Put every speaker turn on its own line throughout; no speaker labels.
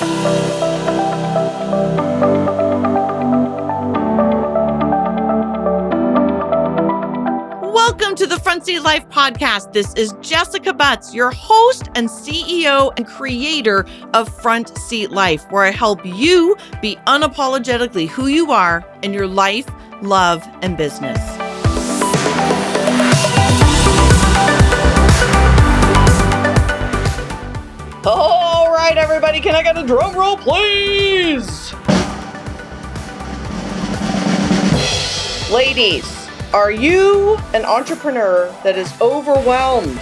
Welcome to the Front Seat Life podcast. This is Jessica Butts, your host and CEO and creator of Front Seat Life, where I help you be unapologetically who you are in your life, love, and business. All right, everybody, can I get a drum roll, please? Ladies, are you an entrepreneur that is overwhelmed?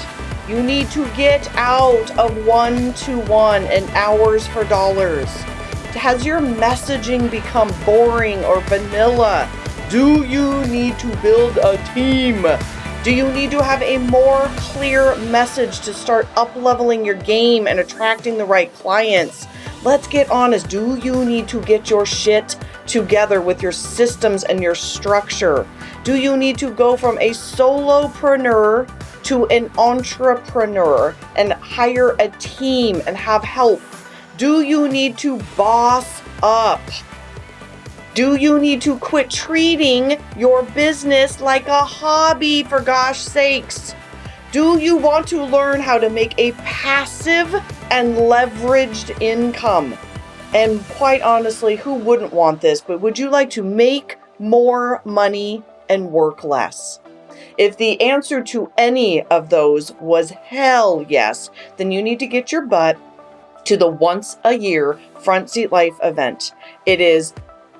You need to get out of one-to-one and hours for dollars. Has your messaging become boring or vanilla? Do you need to build a team? Do you need to have a more clear message to start up-leveling your game and attracting the right clients? Let's get honest. Do you need to get your shit together with your systems and your structure? Do you need to go from a solopreneur to an entrepreneur and hire a team and have help? Do you need to boss up? Do you need to quit treating your business like a hobby, for gosh sakes? Do you want to learn how to make a passive and leveraged income? And quite honestly, who wouldn't want this? But would you like to make more money and work less? If the answer to any of those was hell yes, then you need to get your butt to the once a year Front Seat Life event. It is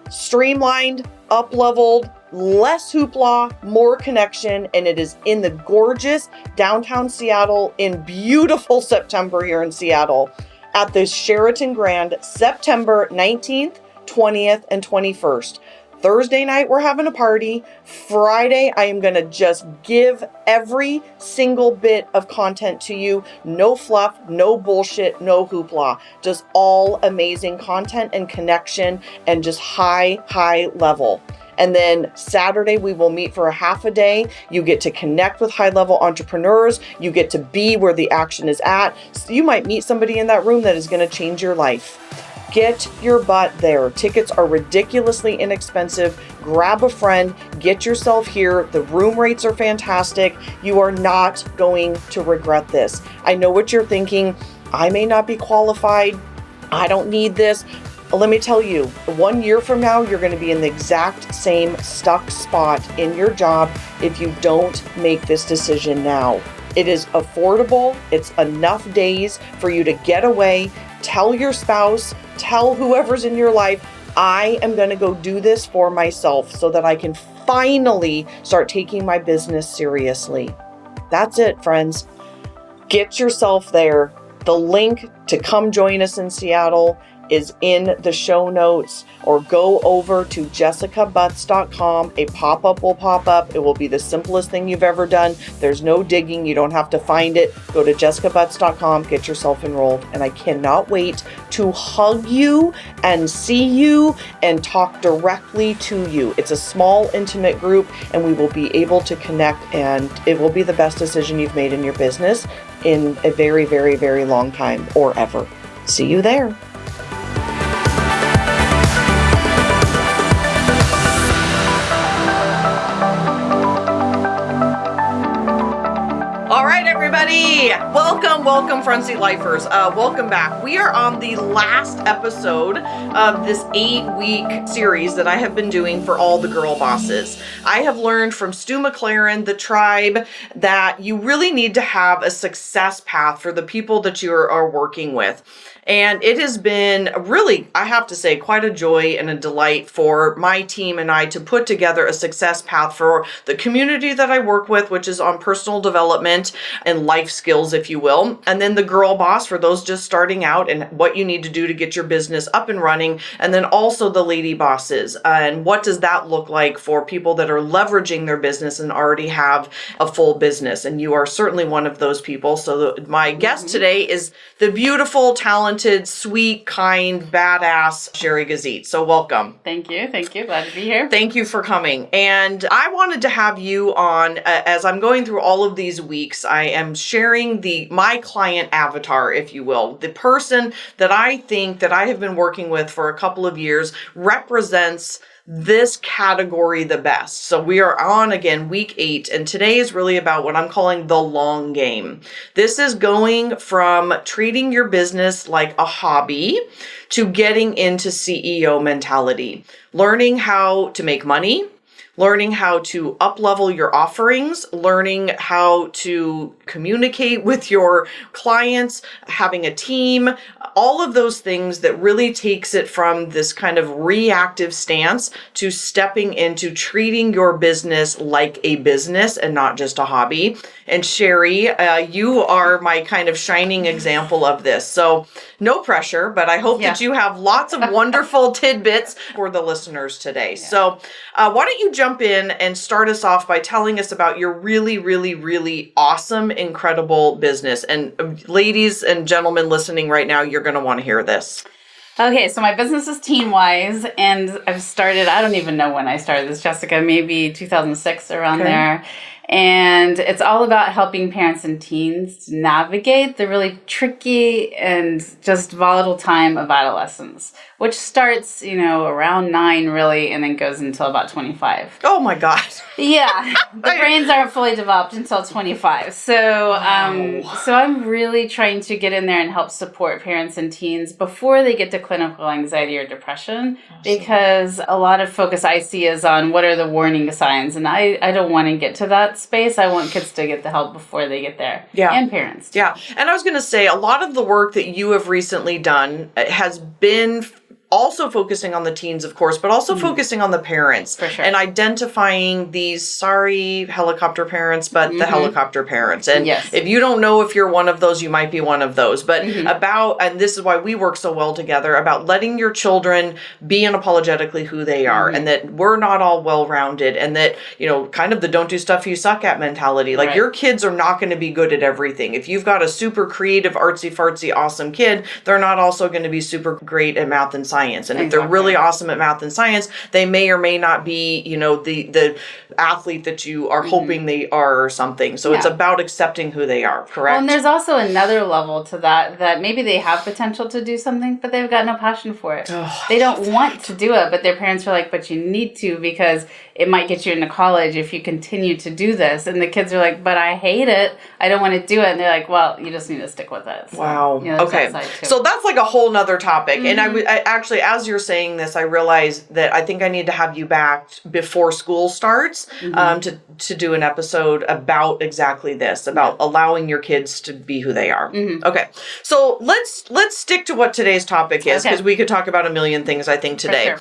streamlined, up-leveled, less hoopla, more connection, and it is in the gorgeous downtown Seattle in beautiful September here in Seattle at the Sheraton Grand, September 19th, 20th, and 21st. Thursday night, we're having a party. Friday, I am going to just give every single bit of content to you. No fluff, no bullshit, no hoopla. Just all amazing content and connection and just high level. And then Saturday, we will meet for a half a day. You get to connect with high-level entrepreneurs. You get to be where the action is at. So you might meet somebody in that room that is going to change your life. Get your butt there. Tickets are ridiculously inexpensive. Grab a friend, get yourself here. The room rates are fantastic. You are not going to regret this. I know what you're thinking. I may not be qualified. I don't need this. Let me tell you, 1 year from now, you're going to be in the exact same stuck spot in your job if you don't make this decision now. It is affordable. It's enough days for you to get away. Tell your spouse, tell whoever's in your life, I am going to go do this for myself so that I can finally start taking my business seriously. That's it, friends. Get yourself there. The link to come join us in Seattle is in the show notes, or go over to jessicabutts.com. A pop-up will pop up. It will be the simplest thing you've ever done. There's no digging. You don't have to find it. Go to jessicabutts.com, get yourself enrolled. And I cannot wait to hug you and see you and talk directly to you. It's a small, intimate group, and we will be able to connect, and it will be the best decision you've made in your business in a very, very, very long time, or ever. See you there. All right, everybody. Welcome, Front Seat Lifers. Welcome back. We are on the last episode of this 8-week series that I have been doing for all the girl bosses. I have learned from Stu McLaren, the tribe, that you really need to have a success path for the people that you are working with. And it has been really, I have to say, quite a joy and a delight for my team and I to put together a success path for the community that I work with, which is on personal development and life skills, if you will. And then the girl boss for those just starting out and what you need to do to get your business up and running. And then also the lady bosses. And what does that look like for people that are leveraging their business and already have a full business? And you are certainly one of those people. So my guest today is the beautiful, talented, sweet, kind, badass Sherry Gazit. So welcome.
Thank you. Glad to be here.
Thank you for coming. And I wanted to have you on as I'm going through all of these weeks. I am sharing my client avatar, if you will. The person that I think that I have been working with for a couple of years represents this category the best. So we are on, again, week 8, and today is really about what I'm calling the long game. This is going from treating your business like a hobby to getting into CEO mentality, learning how to make money, learning how to up-level your offerings, learning how to communicate with your clients, having a team, all of those things that really takes it from this kind of reactive stance to stepping into treating your business like a business and not just a hobby. And Sherry, you are my kind of shining example of this. So no pressure, but I hope that you have lots of wonderful tidbits for the listeners today. Yeah. So why don't you jump in and start us off by telling us about your really, really, really awesome, incredible business. And ladies and gentlemen listening right now, you're going to want to hear this.
Okay, so my business is TeenWise, and I've started, I don't even know when I started this, Jessica, maybe 2006, around there. And it's all about helping parents and teens navigate the really tricky and just volatile time of adolescence, which starts, around 9 really, and then goes until about 25.
Oh my God.
Yeah. The brains aren't fully developed until 25. So, so I'm really trying to get in there and help support parents and teens before they get to clinical anxiety or depression, because a lot of focus I see is on what are the warning signs. And I don't want to get to that space. I want kids to get the help before they get there. Yeah. And parents too.
Yeah. And I was going to say, a lot of the work that you have recently done has been also focusing on the teens, of course, but also focusing on the parents.
For sure.
And identifying these, sorry, helicopter parents, but the helicopter parents. And if you don't know if you're one of those, you might be one of those. But and this is why we work so well together, about letting your children be unapologetically who they are, and that we're not all well-rounded, and that, kind of the don't do stuff you suck at mentality. Like, your kids are not going to be good at everything. If you've got a super creative, artsy-fartsy, awesome kid, they're not also going to be super great at math and science. And if they're really awesome at math and science, they may or may not be, the athlete that you are hoping they are or something. So it's about accepting who they are, correct?
Well, and there's also another level to that maybe they have potential to do something, but they've got no passion for it. They don't want to do it, but their parents are like, but you need to, because it might get you into college if you continue to do this. And the kids are like, but I hate it. I don't want to do it. And they're like, well, you just need to stick with it. So,
wow. Okay. So that's like a whole nother topic. And I actually, as you're saying this, I realized that I think I need to have you back before school starts to do an episode about exactly this, about allowing your kids to be who they are. Okay. So let's stick to what today's topic is, because we could talk about a million things, I think, today.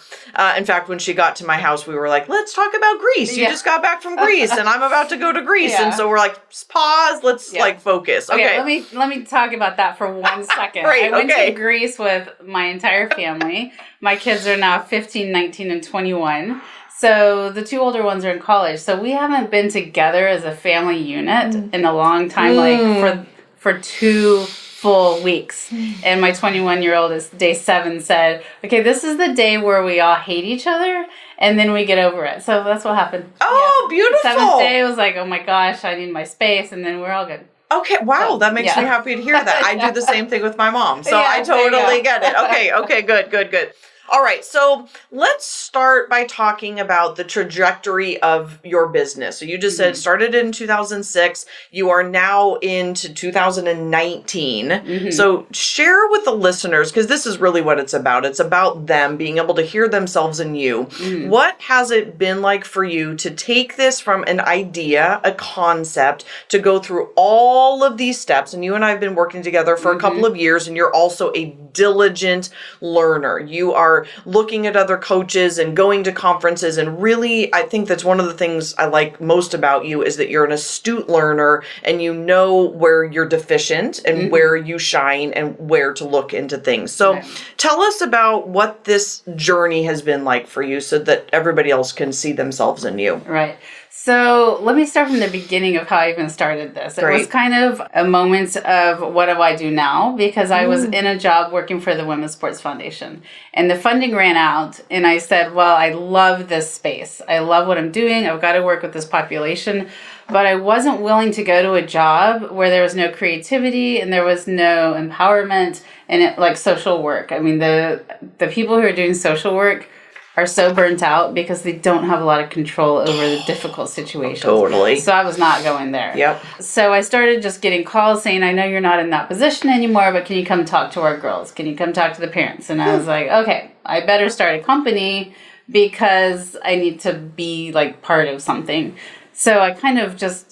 In fact, when she got to my house, we were like, let's talk about Greece. You just got back from Greece, and I'm about to go to Greece. And so we're like, pause, let's focus. Okay.
Let me talk about that for 1 second. I went to Greece with my entire family. My kids are now 15, 19, and 21. So the 2 older ones are in college. So we haven't been together as a family unit in a long time, like for 2 full weeks. And my 21-year-old is day 7 said, okay, this is the day where we all hate each other, and then we get over it. So that's what happened.
Oh, beautiful.
7th day was like, oh my gosh, I need my space, and then we're all good.
Okay, wow, that makes me happy to hear that. I do the same thing with my mom, so I totally get it. Okay, good. All right, so let's start by talking about the trajectory of your business. So you just said it started in 2006. You are now into 2019. So share with the listeners, because this is really what it's about. It's about them being able to hear themselves in you. What has it been like for you to take this from an idea, a concept, to go through all of these steps? And you and I have been working together for a couple of years, and you're also a diligent learner. You are looking at other coaches and going to conferences, and really, I think that's one of the things I like most about you, is that you're an astute learner and you know where you're deficient and where you shine and where to look into things. So tell us about what this journey has been like for you, so that everybody else can see themselves in you.
Right. So let me start from the beginning of how I even started this. It was kind of a moment of what do I do now? Because I was in a job working for the Women's Sports Foundation. And the funding ran out. And I said, well, I love this space. I love what I'm doing. I've got to work with this population. But I wasn't willing to go to a job where there was no creativity and there was no empowerment and like social work. I mean, the people who are doing social work are so burnt out because they don't have a lot of control over the difficult situations.
Totally.
So I was not going there.
Yep.
So I started just getting calls saying, I know you're not in that position anymore, but can you come talk to our girls? Can you come talk to the parents? And I was like, okay, I better start a company because I need to be like part of something. So I kind of just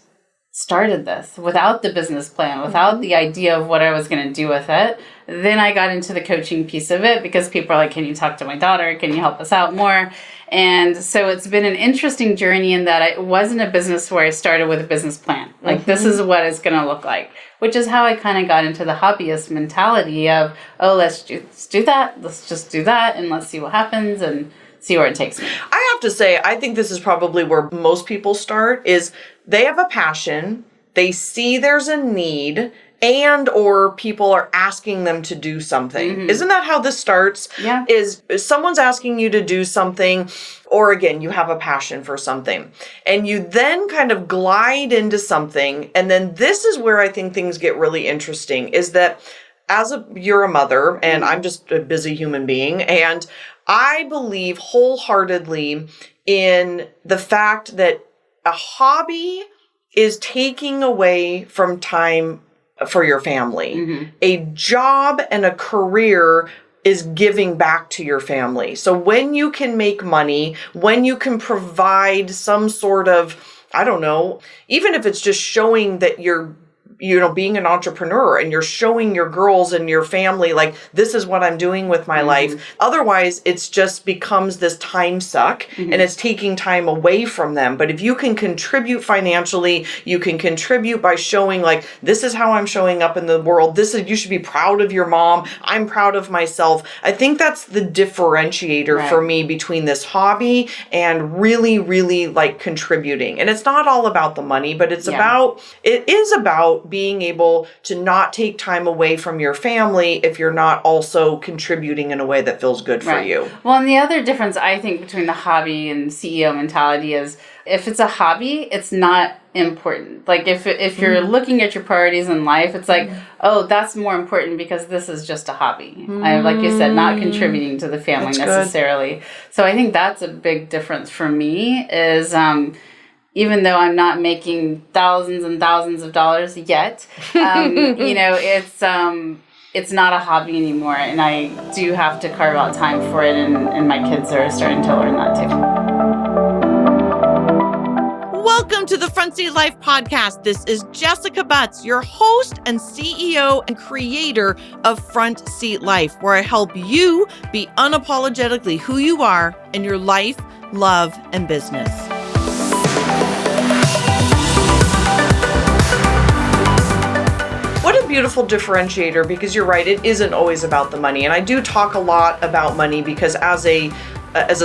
started this without the business plan, without the idea of what I was going to do with it. Then I got into the coaching piece of it because people are like, can you talk to my daughter? Can you help us out more? And so it's been an interesting journey in that it wasn't a business where I started with a business plan. Like, this is what it's going to look like, which is how I kind of got into the hobbyist mentality of, oh, let's do that. Let's just do that. And let's see what happens and see where it takes me.
I have to say, I think this is probably where most people start is they have a passion. They see there's a need and or people are asking them to do something. Isn't that how this starts?
Yeah.
Is someone's asking you to do something, or again, you have a passion for something. And you then kind of glide into something. And then this is where I think things get really interesting, is that you're a mother and I'm just a busy human being. And I believe wholeheartedly in the fact that a hobby is taking away from time for your family. A job and a career is giving back to your family. So when you can make money, when you can provide some sort of, I don't know, even if it's just showing that you're being an entrepreneur and you're showing your girls and your family, like, this is what I'm doing with my life. Otherwise, it's just becomes this time suck and it's taking time away from them. But if you can contribute financially, you can contribute by showing, like, this is how I'm showing up in the world. You should be proud of your mom. I'm proud of myself. I think that's the differentiator for me between this hobby and really, really like contributing. And it's not all about the money, but it is about being able to not take time away from your family if you're not also contributing in a way that feels good for you.
Well, and the other difference I think between the hobby and CEO mentality is if it's a hobby, it's not important. Like if you're looking at your priorities in life, it's like, oh, that's more important because this is just a hobby. Like you said, not contributing to the family necessarily. Good. So I think that's a big difference for me is, even though I'm not making thousands and thousands of dollars yet, it's not a hobby anymore. And I do have to carve out time for it. And my kids are starting to learn that too.
Welcome to the Front Seat Life podcast. This is Jessica Butts, your host and CEO and creator of Front Seat Life, where I help you be unapologetically who you are in your life, love, and business. What a beautiful differentiator, because you're right, it isn't always about the money. And I do talk a lot about money because as a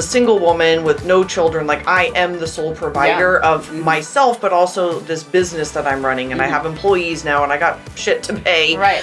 single woman with no children, like, I am the sole provider of myself, but also this business that I'm running, and I have employees now and I got shit to pay.
Right.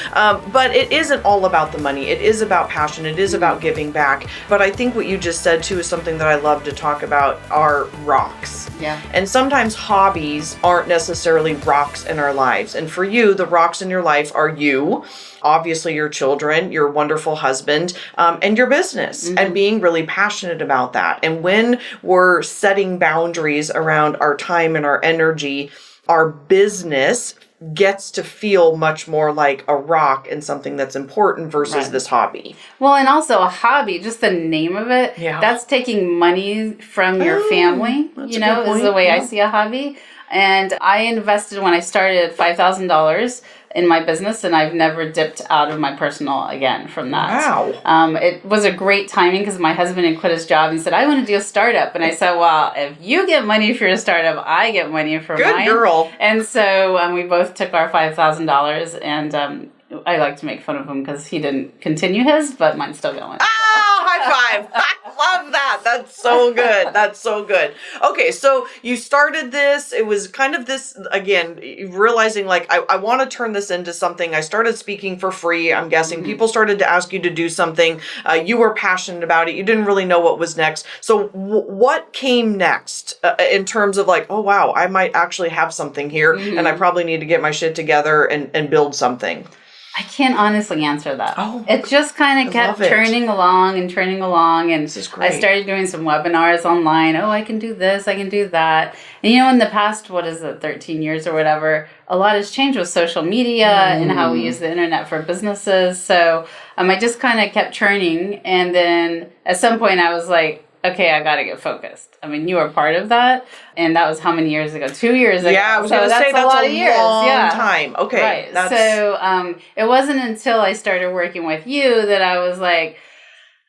But it isn't all about the money. It is about passion. It is about giving back. But I think what you just said too is something that I love to talk about are rocks.
Yeah.
And sometimes hobbies aren't necessarily rocks in our lives. And for you, the rocks in your life are you, obviously your children, your wonderful husband, and your business, and being really passionate about that. And when we're setting boundaries around our time and our energy, our business gets to feel much more like a rock and something that's important versus this hobby.
Well, and also a hobby, just the name of it, that's taking money from your family, is the way I see a hobby. And I invested, when I started, $5,000 in my business, and I've never dipped out of my personal again from that.
Wow.
It was a great timing because my husband had quit his job and said, I want to do a startup. And I said, well, if you get money for your startup, I get money for mine.
Good girl.
And so we both took our $5,000, and I like to make fun of him because he didn't continue his, but mine's still going.
High High five. I love that. That's so good. That's so good. Okay, so you started this. It was kind of this, again, realizing like, I want to turn this into something. I started speaking for free. I'm guessing people started to ask you to do something. You were passionate about it. You didn't really know what was next. So what came next in terms of like, oh, wow, I might actually have something here and I probably need to get my shit together and build something?
I can't honestly answer that. Oh, it just kind of kept turning along. And
this is great.
I started doing some webinars online. Oh, I can do this, I can do that. And in the past, 13 years or whatever, a lot has changed with social media and how we use the internet for businesses. So I just kind of kept churning. And then at some point I was like, okay, I got to get focused. I mean, you were part of that. And that was how many years ago? 2 years ago.
Yeah, I was going to say that's a lot of years. Long time. Okay.
Right. So it wasn't until I started working with you that I was like,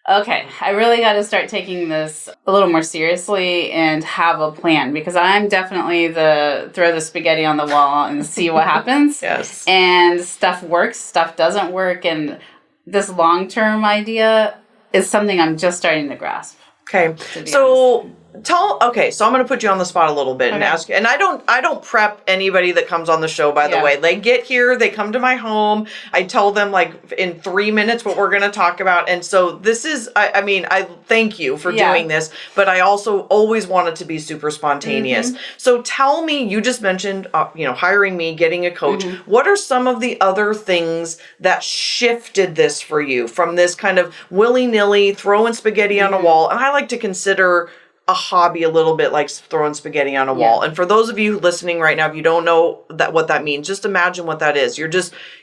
okay, I really got to start taking this a little more seriously and have a plan, because I'm definitely throw the spaghetti on the wall and see what happens.
Yes.
And stuff works, stuff doesn't work. And this long-term idea is something I'm just starting to grasp.
Okay. So I'm going to put you on the spot a little bit and ask you, and I don't prep anybody that comes on the show, by the way. They get here, they come to my home. I tell them like in 3 minutes what we're going to talk about. And so this is, I thank you for doing this, but I also always want it to be super spontaneous. So tell me, you just mentioned, hiring me, getting a coach. What are some of the other things that shifted this for you from this kind of willy-nilly throwing spaghetti on a wall? And I like to consider a hobby a little bit like throwing spaghetti on a wall. And for those of you listening right now, if you don't know what that means, just imagine what that is.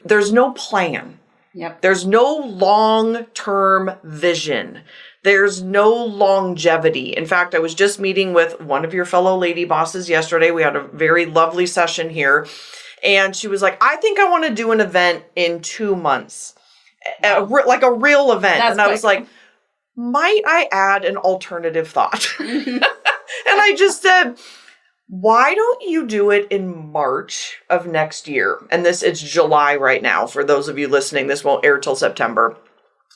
There's no plan.
Yep.
There's no long-term vision. There's no longevity. In fact, I was just meeting with one of your fellow lady bosses yesterday. We had a very lovely session here. And she was like, I think I want to do an event in 2 months. Like a real event.
That's
and I was like, might I add an alternative thought? And I just said, why don't you do it in March of next year? And it's July right now. For those of you listening, this won't air till September.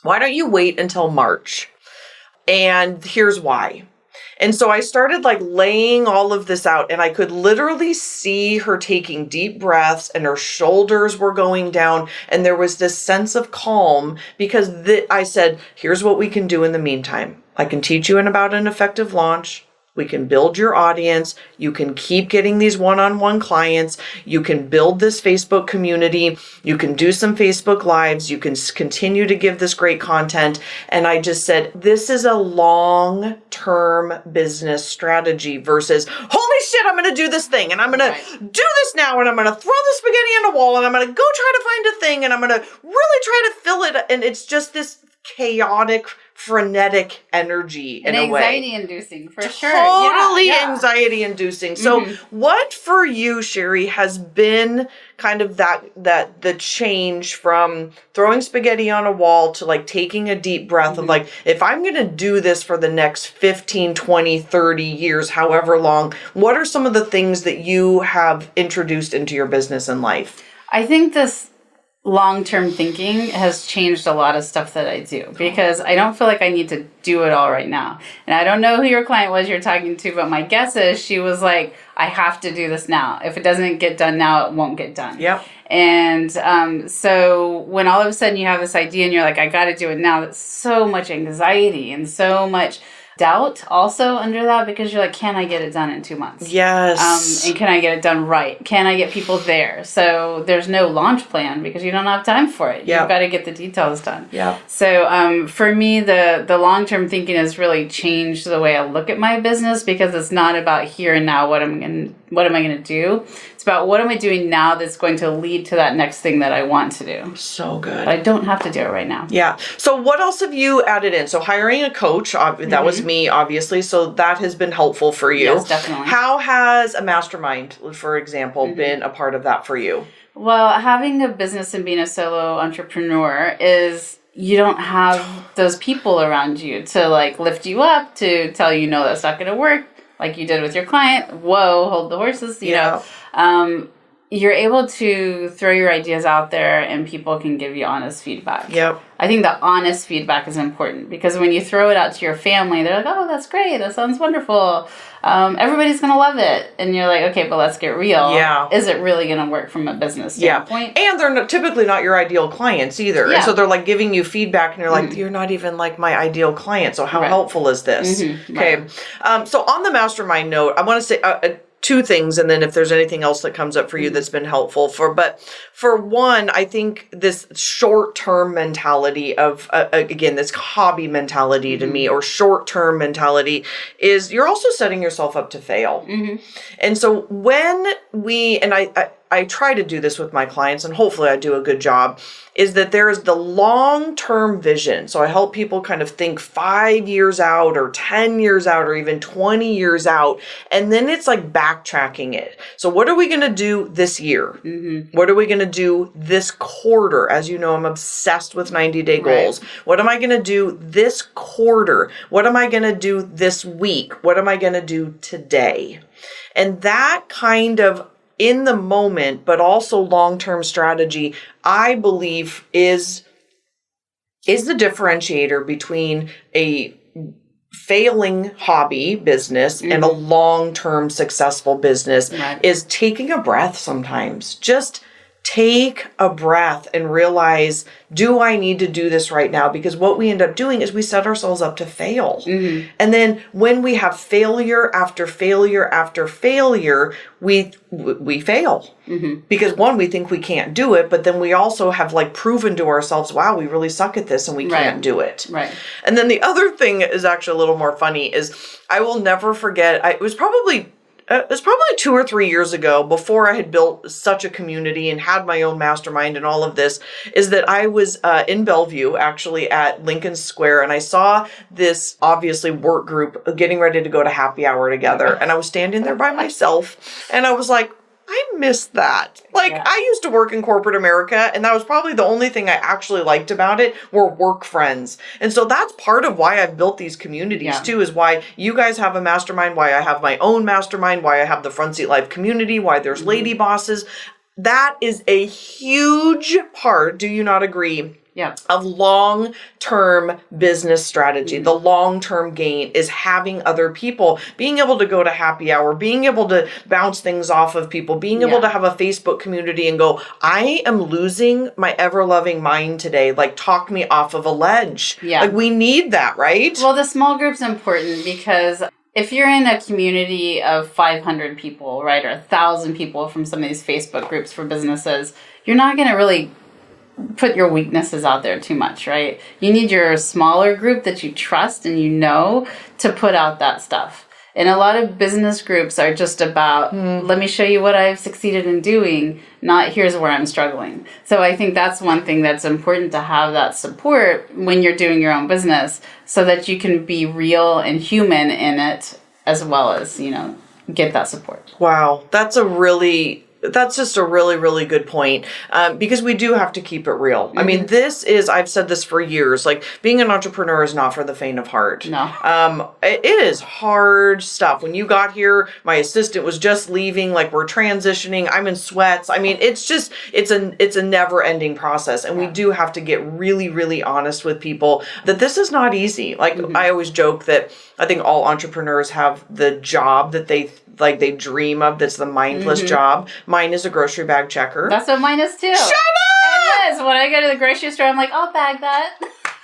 Why don't you wait until March? And here's why. And so I started like laying all of this out, and I could literally see her taking deep breaths and her shoulders were going down. And there was this sense of calm because I said, here's what we can do in the meantime. I can teach you about an effective launch. We can build your audience. You can keep getting these one-on-one clients. You can build this Facebook community. You can do some Facebook Lives. You can continue to give this great content. And I just said, this is a long-term business strategy versus, holy shit, I'm going to do this thing. And I'm going to do this now. And I'm going to throw the spaghetti on a wall. And I'm going to go try to find a thing. And I'm going to really try to fill it. And it's just this chaotic, frenetic energy in a way.
Anxiety-inducing, for sure.
Totally anxiety-inducing. So what for you, Sherry, has been kind of the change from throwing spaghetti on a wall to like taking a deep breath of like, if I'm going to do this for the next 15, 20, 30 years, however long, what are some of the things that you have introduced into your business and life?
I think this long-term thinking has changed a lot of stuff that I do, because I don't feel like I need to do it all right now. And I don't know who your client was you're talking to, but my guess is she was like, I have to do this now. If it doesn't get done now, it won't get done.
Yep.
And so when all of a sudden you have this idea and you're like, I got to do it now, that's so much anxiety and so much doubt also under that, because you're like, can I get it done in 2 months?
Yes.
And can I get it done right? Can I get people there? So there's no launch plan because you don't have time for it. You've got to get the details done.
Yeah.
So for me, the long-term thinking has really changed the way I look at my business, because it's not about here and now, what am I going to do? It's about what am I doing now that's going to lead to that next thing that I want to do.
So good.
But I don't have to do it right now.
Yeah. So what else have you added in? So hiring a coach, that was me, obviously. So that has been helpful for you.
Yes, definitely.
How has a mastermind, for example, been a part of that for you?
Well, having a business and being a solo entrepreneur is, you don't have those people around you to like lift you up, to tell you, no, that's not going to work, like you did with your client. Whoa, hold the horses, you know. you're able to throw your ideas out there and people can give you honest feedback.
Yep.
I think the honest feedback is important because when you throw it out to your family, they're like, oh, that's great. That sounds wonderful. Everybody's going to love it. And you're like, okay, but let's get real.
Yeah.
Is it really going to work from a business standpoint?
And they're typically not your ideal clients either.
Yeah.
And so they're like giving you feedback and you're like, you're not even like my ideal client. So how helpful is this? Okay. Right. So on the mastermind note, I want to say, two things, and then if there's anything else that comes up for you that's been helpful but for one, I think this short-term mentality of again, this hobby mentality to me, or short-term mentality, is you're also setting yourself up to fail. And so when I try to do this with my clients, and hopefully I do a good job, is that there is the long-term vision. So I help people kind of think 5 years out or 10 years out or even 20 years out. And then it's like backtracking it. So what are we going to do this year? What are we going to do this quarter? As you know, I'm obsessed with 90-day goals. What am I going to do this quarter? What am I going to do this week? What am I going to do today? And that kind of in the moment, but also long-term strategy, I believe is the differentiator between a failing hobby business and a long-term successful business, is taking a breath sometimes. Just take a breath and realize, do I need to do this right now? Because what we end up doing is we set ourselves up to fail. And then when we have failure after failure after failure, we fail. Because one, we think we can't do it, but then we also have like proven to ourselves, wow, we really suck at this and we can't do it. And then the other thing is actually a little more funny is I will never forget, it was probably 2 or 3 years ago, before I had built such a community and had my own mastermind and all of this, is that I was in Bellevue, actually at Lincoln Square, and I saw this obviously work group getting ready to go to happy hour together. And I was standing there by myself and I was like, I miss that. Like, I used to work in corporate America, and that was probably the only thing I actually liked about it were work friends. And so that's part of why I've built these communities too, is why you guys have a mastermind, why I have my own mastermind, why I have the Front Seat Life community, why there's lady bosses. That is a huge part, do you not agree? Of long-term business strategy. The long-term gain is having other people, being able to go to happy hour, being able to bounce things off of people, being able to have a Facebook community and go, I am losing my ever-loving mind today. Like, talk me off of a ledge. Like, we need that, right?
Well, the small group's important because if you're in a community of 500 people, right, or 1,000 people from some of these Facebook groups for businesses, you're not going to really put your weaknesses out there too much, right? You need your smaller group that you trust and you know to put out that stuff. And a lot of business groups are just about, let me show you what I've succeeded in doing, not here's where I'm struggling. So I think that's one thing that's important, to have that support when you're doing your own business so that you can be real and human in it, as well as, get that support.
Wow. That's just a really, really good point, because we do have to keep it real. I mean, I've said this for years, like, being an entrepreneur is not for the faint of heart.
No.
It is hard stuff. When you got here, my assistant was just leaving, like, we're transitioning, I'm in sweats. I mean, it's a never ending process. And we do have to get really, really honest with people that this is not easy. Like, I always joke that I think all entrepreneurs have the job that they dream of, that's the mindless job. Mine is a grocery bag checker.
That's what mine is too.
Shut up!
It is. When I go to the grocery store, I'm like, I'll bag that.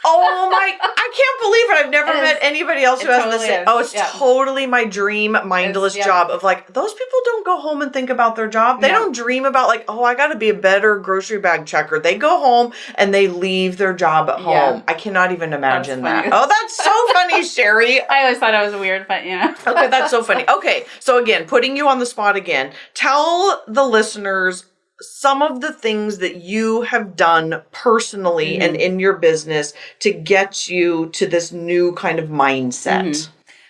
Oh my, I can't believe it. I've never met anybody else who has the same. Oh, it's totally my dream mindless job of like, those people don't go home and think about their job. They don't dream about like, oh, I got to be a better grocery bag checker. They go home and they leave their job at home. I cannot even imagine that. Oh, that's so funny, Sherry.
I always thought I was weird, but
Okay, that's so funny. Okay, so again, putting you on the spot again, tell the listeners some of the things that you have done personally and in your business to get you to this new kind of mindset.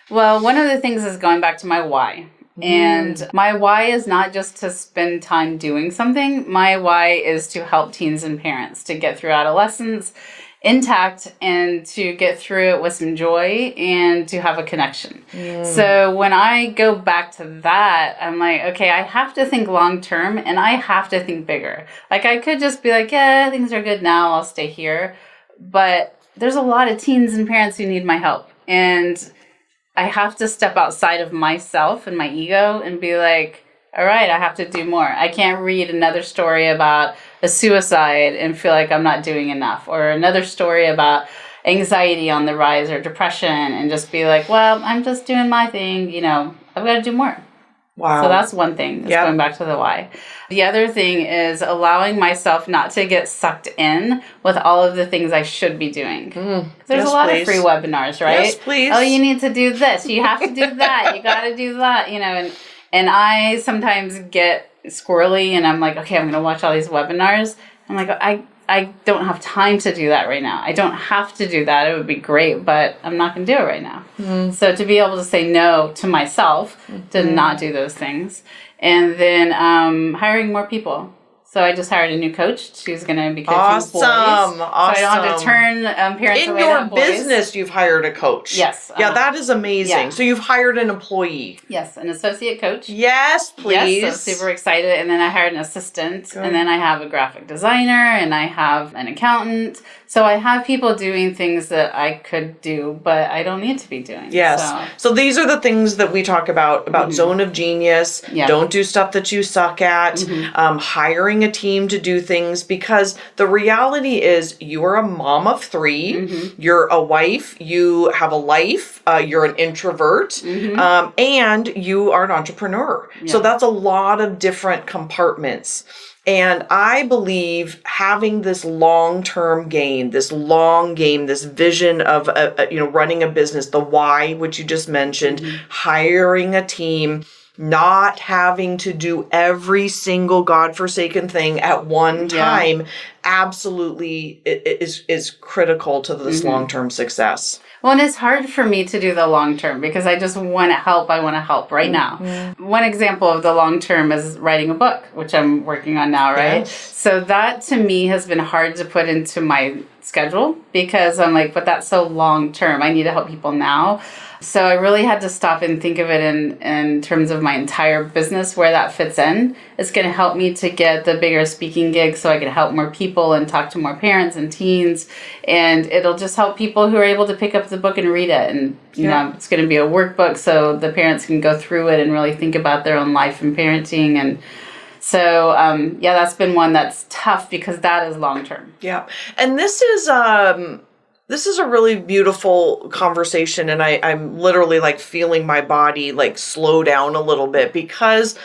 Well, one of the things is going back to my why. And my why is not just to spend time doing something. My why is to help teens and parents to get through adolescence intact and to get through it with some joy and to have a connection. So when I go back to that, I'm like, okay, I have to think long term and I have to think bigger. Like I could just be like, yeah, things are good now, I'll stay here. But there's a lot of teens and parents who need my help. And I have to step outside of myself and my ego and be like, all right, I have to do more. I can't read another story about a suicide and feel like I'm not doing enough, or another story about anxiety on the rise or depression and just be like, well, I'm just doing my thing. You know, I've got to do more.
Wow.
So that's one thing. That's going back to the why. The other thing is allowing myself not to get sucked in with all of the things I should be doing. There's a lot of free webinars, right?
Yes, please.
Oh, you need to do this. You have to do that. You got to do that. You know, and I sometimes get squirrely and I'm like, okay, I'm going to watch all these webinars. I'm like, I don't have time to do that right now. I don't have to do that. It would be great, but I'm not going to do it right now. So to be able to say no to myself, to not do those things. And then hiring more people. So I just hired a new coach. She's going to be coaching boys.
Awesome.
So I don't have to turn parents away to boys.
In your business, you've hired a coach.
Yes.
Yeah, that is amazing. Yeah. So you've hired an employee.
Yes, an associate coach.
Yes, please.
Yes, so super excited. And then I hired an assistant. Good. And then I have a graphic designer and I have an accountant. So I have people doing things that I could do, but I don't need to be doing.
Yes. So these are the things that we talk about zone of genius. Yeah. Don't do stuff that you suck at. Hiring a team to do things, because the reality is you're a mom of 3. You're a wife. You have a life. You're an introvert. And you are an entrepreneur. Yeah. So that's a lot of different compartments. And I believe having this long-term gain, this long game, this vision of running a business, the why, which you just mentioned, hiring a team, not having to do every single godforsaken thing at one time, absolutely is critical to this long-term success.
Well, and it's hard for me to do the long term because I just want to help. I want to help right now. One example of the long term is writing a book, which I'm working on now, right? Yes. So that to me has been hard to put into my schedule because I'm like, but that's so long term. I need to help people now. So I really had to stop and think of it in terms of my entire business, where that fits in. It's going to help me to get the bigger speaking gigs so I can help more people and talk to more parents and teens. And it'll just help people who are able to pick up the book and read it. And, you know, it's going to be a workbook so the parents can go through it and really think about their own life and parenting. And so, that's been one that's tough because that is long term.
Yeah. And this is a really beautiful conversation, and I'm literally like feeling my body like slow down a little bit, because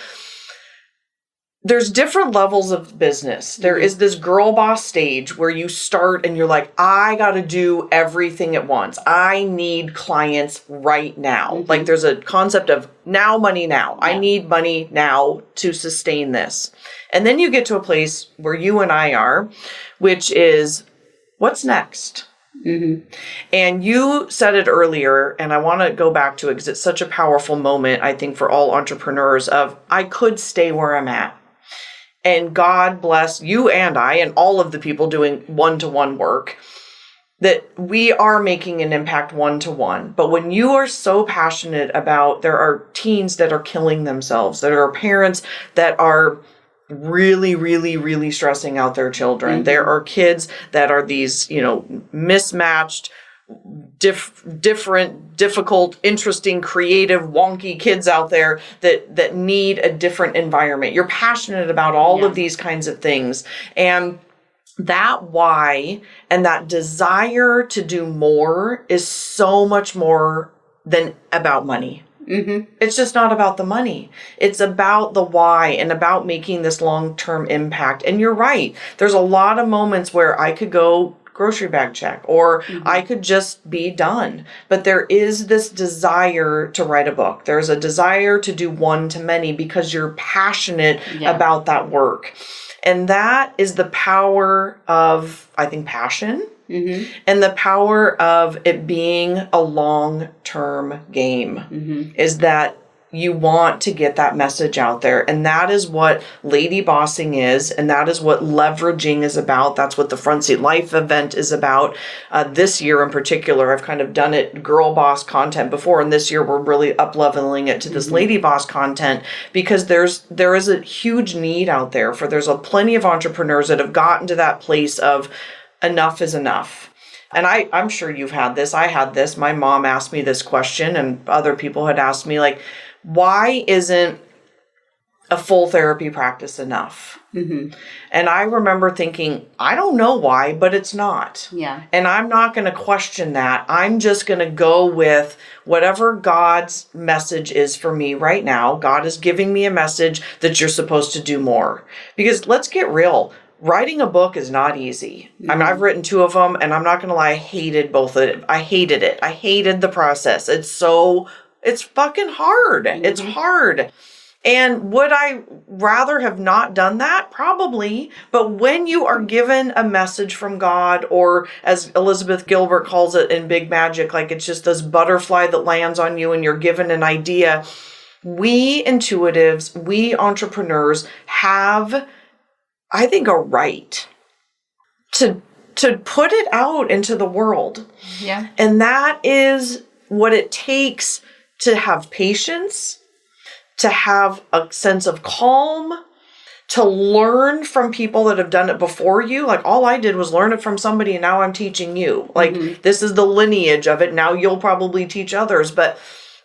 there's different levels of business. There is this girl boss stage where you start and you're like, I got to do everything at once. I need clients right now. Like there's a concept of now, money now. Yeah. I need money now to sustain this. And then you get to a place where you and I are, which is what's next? And you said it earlier, and I want to go back to it because it's such a powerful moment, I think, for all entrepreneurs of, I could stay where I'm at. And God bless you and I and all of the people doing one-to-one work, that we are making an impact one-to-one. But when you are so passionate about, there are teens that are killing themselves, there are parents that are really, really, really stressing out their children. There are kids that are these, mismatched, different, difficult, interesting, creative, wonky kids out there that need a different environment. You're passionate about all of these kinds of things. And that why and that desire to do more is so much more than about money. It's just not about the money. It's about the why and about making this long-term impact. And you're right. There's a lot of moments where I could go grocery bag check or I could just be done. But there is this desire to write a book. There's a desire to do one-to-many because you're passionate about that work. And that is the power of, I think, passion. And the power of it being a long-term game is that you want to get that message out there. And that is what Lady Bossing is. And that is what leveraging is about. That's what the Front Seat Life event is about. This year in particular, I've kind of done it girl boss content before. And this year we're really up-leveling it to this Lady Boss content, because there is a huge need out there for, there's plenty of entrepreneurs that have gotten to that place of enough is enough. And I'm sure you've had this. I had this. My mom asked me this question, and other people had asked me, like, why isn't a full therapy practice enough? Mm-hmm. And I remember thinking, I don't know why, but it's not.
Yeah.
And I'm not going to question that. I'm just going to go with whatever God's message is for me right now. God is giving me a message that you're supposed to do more. Because let's get real. Writing a book is not easy. Mm-hmm. I mean, I've written 2 of them, and I'm not going to lie, I hated both of it. I hated it. I hated the process. It's fucking hard. Mm-hmm. It's hard. And would I rather have not done that? Probably. But when you are given a message from God, or as Elizabeth Gilbert calls it in Big Magic, like it's just this butterfly that lands on you and you're given an idea, we intuitives, we entrepreneurs have, I think, a right to put it out into the world.
Yeah.
And that is what it takes to have patience, to have a sense of calm, to learn from people that have done it before you. Like, all I did was learn it from somebody, and now I'm teaching you. Like, this is the lineage of it. Now you'll probably teach others. But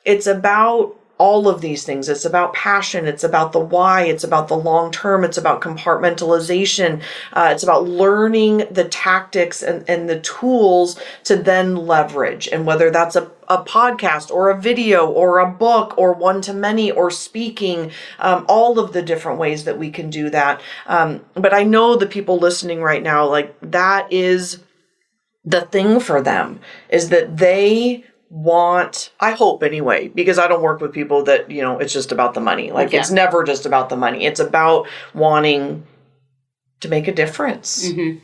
it's about all of these things. It's about passion. It's about the why. It's about the long term. It's about compartmentalization. It's about learning the tactics and the tools to then leverage. And whether that's a podcast or a video or a book or one-to-many or speaking, all of the different ways that we can do that. But I know the people listening right now, like, that is the thing for them, is that they want, I hope anyway, because I don't work with people that, it's just about the money. Like, It's never just about the money. It's about wanting to make a difference.
Mm-hmm.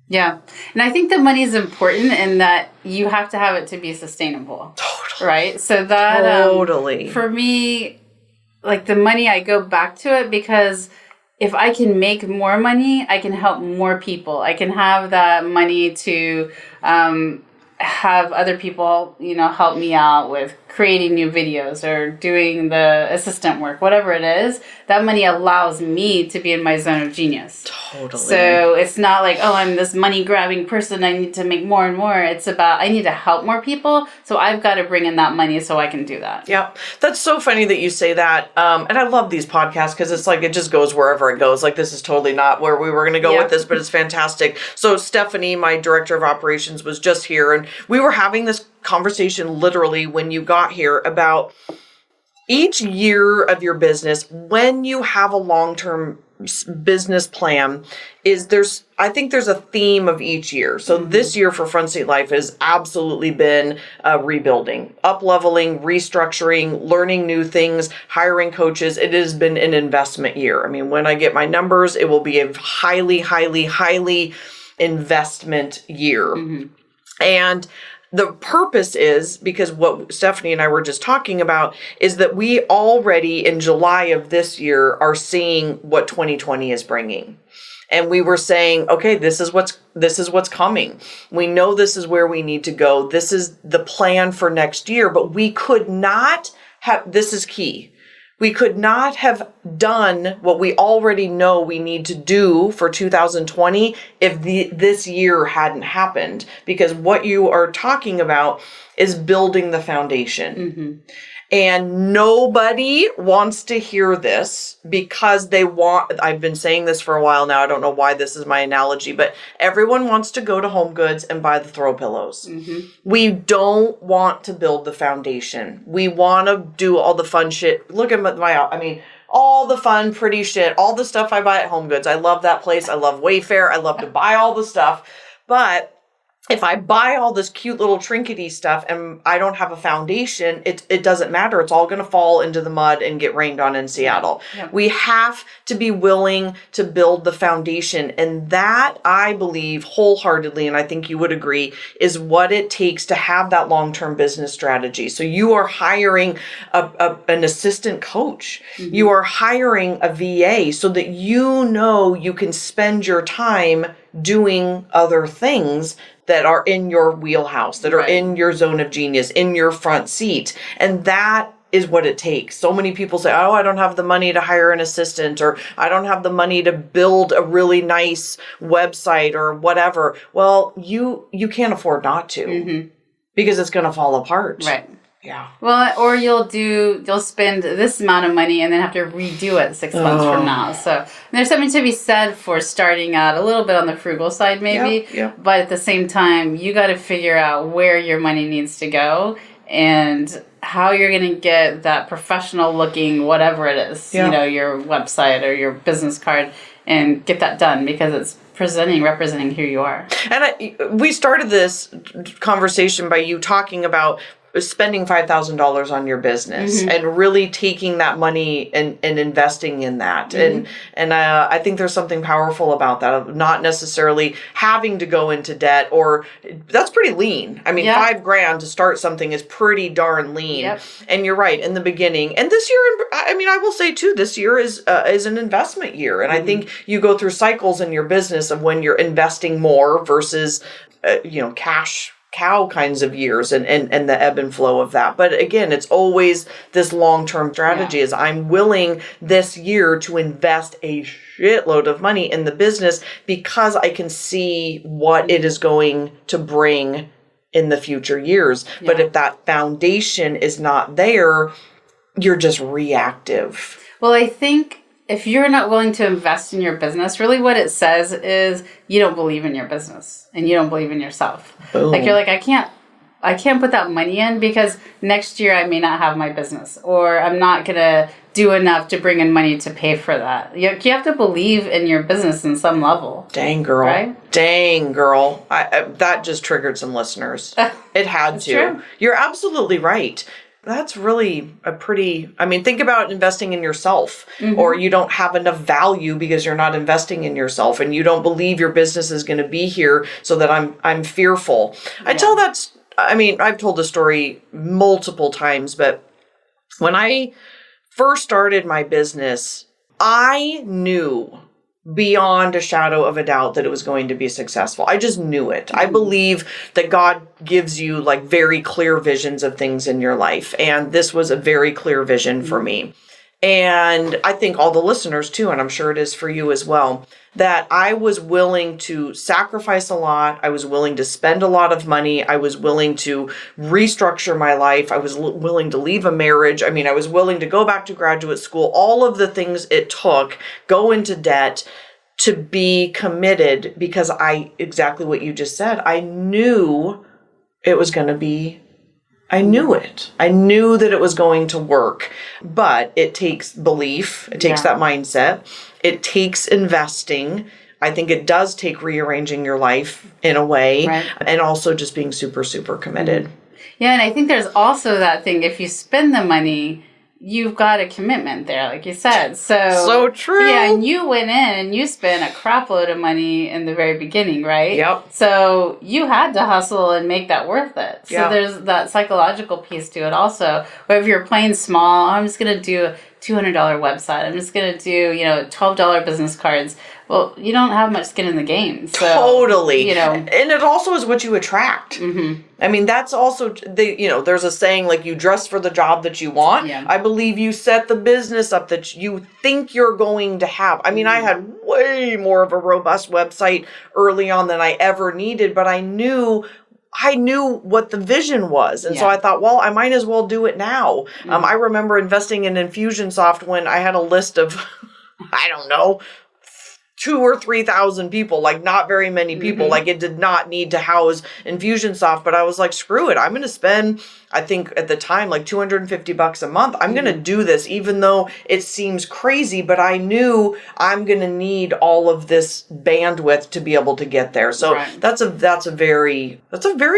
Yeah. And I think the money is important, in that you have to have it to be sustainable.
Totally.
Right? So that,
totally.
For me, like, the money, I go back to it because if I can make more money, I can help more people. I can have that money to, have other people, help me out with creating new videos or doing the assistant work, whatever it is. That money allows me to be in my zone of genius.
Totally.
So it's not like, oh, I'm this money grabbing person, I need to make more and more. It's about, I need to help more people, so I've got to bring in that money so I can do that.
Yep. That's so funny that you say that. And I love these podcasts because it's like, it just goes wherever it goes. Like, this is totally not where we were going to go with this, but it's fantastic. So Stephanie, my director of operations, was just here, and we were having this conversation literally when you got here about each year of your business. When you have a long-term business plan, I think there's a theme of each year. So this year for Front Seat Life has absolutely been rebuilding, up-leveling, restructuring, learning new things, hiring coaches. It has been an investment year. I mean, when I get my numbers, it will be a highly, highly, highly investment year. Mm-hmm. And the purpose is, because what Stephanie and I were just talking about, is that we already in July of this year are seeing what 2020 is bringing. And we were saying, okay, this is what's coming. We know this is where we need to go. This is the plan for next year, but we could not have, this is key. We could not have done what we already know we need to do for 2020 if this year hadn't happened, because what you are talking about is building the foundation. Mm-hmm. And nobody wants to hear this because I've been saying this for a while now. I don't know why this is my analogy, but everyone wants to go to Home Goods and buy the throw pillows. Mm-hmm. We don't want to build the foundation. We want to do all the fun shit. Look at all the fun, pretty shit, all the stuff I buy at Home Goods. I love that place. I love Wayfair. I love to buy all the stuff. But if I buy all this cute little trinkety stuff and I don't have a foundation, it doesn't matter. It's all going to fall into the mud and get rained on in Seattle. Yep. We have to be willing to build the foundation. And that, I believe wholeheartedly, and I think you would agree, is what it takes to have that long-term business strategy. So you are hiring an assistant coach. Mm-hmm. You are hiring a VA so that you can spend your time doing other things that are in your wheelhouse, that are in your zone of genius, in your front seat. And that is what it takes. So many people say, oh, I don't have the money to hire an assistant, or I don't have the money to build a really nice website or whatever. Well, you can't afford not to, because it's going to fall apart.
Right.
Yeah.
Well, or you'll spend this amount of money and then have to redo it 6 months from now. So there's something to be said for starting out a little bit on the frugal side, maybe. Yep. But at the same time, you got to figure out where your money needs to go and how you're going to get that professional looking, whatever it is, your website or your business card, and get that done, because it's representing who you are.
And we started this conversation by you talking about spending $5,000 on your business and really taking that money and investing in that. And I think there's something powerful about that, of not necessarily having to go into debt, or that's pretty lean. I mean, $5,000 to start something is pretty darn lean. Yep. And you're right, in the beginning. And this year, I mean, I will say too, this year is an investment year. And I think you go through cycles in your business of when you're investing more versus, cash cow kinds of years and the ebb and flow of that. But again, it's always this long-term strategy is I'm willing this year to invest a shitload of money in the business because I can see what it is going to bring in the future years. Yeah. But if that foundation is not there, you're just reactive.
Well, I think if you're not willing to invest in your business, really what it says is you don't believe in your business and you don't believe in yourself. Boom. Like you're like, I can't put that money in because next year I may not have my business, or I'm not going to do enough to bring in money to pay for that. You have to believe in your business in some level.
Dang, girl. Right? Dang, girl. That just triggered some listeners. It had to. True. You're absolutely right. That's really think about investing in yourself, or you don't have enough value because you're not investing in yourself and you don't believe your business is going to be here, so that I'm fearful. Yeah. I've told the story multiple times, but when I first started my business, I knew beyond a shadow of a doubt that it was going to be successful. I just knew it. I believe that God gives you like very clear visions of things in your life. And this was a very clear vision for me. And I think all the listeners too, and I'm sure it is for you as well, that I was willing to sacrifice a lot. I was willing to spend a lot of money. I was willing to restructure my life. I was willing to leave a marriage. I was willing to go back to graduate school, all of the things it took, go into debt to be committed, because exactly what you just said, I knew it was going to be I knew it. I knew that it was going to work, but it takes belief. It takes that mindset. It takes investing. I think it does take rearranging your life in a way, and also just being super, super committed.
Yeah, and I think there's also that thing, if you spend the money, you've got a commitment there, like you said. So
true.
Yeah, and you went in and you spent a crap load of money in the very beginning, right?
Yep.
So you had to hustle and make that worth it. So there's that psychological piece to it also. Where if you're playing small, I'm just going to do a $200 website. I'm just going to do, $12 business cards. Well, you don't have much skin in the game. So,
totally. And it also is what you attract. Mm-hmm. That's also, there's a saying like you dress for the job that you want. Yeah. I believe you set the business up that you think you're going to have. I had way more of a robust website early on than I ever needed, but I knew what the vision was. And so I thought, well, I might as well do it now. Mm-hmm. I remember investing in Infusionsoft when I had a list of, I don't know, 2,000 or 3,000 people, like not very many people. Like it did not need to house Infusionsoft, but I was like, screw it. I'm going to spend, I think at the time, like $250 a month. I'm going to do this, even though it seems crazy, but I knew I'm going to need all of this bandwidth to be able to get there. So that's a very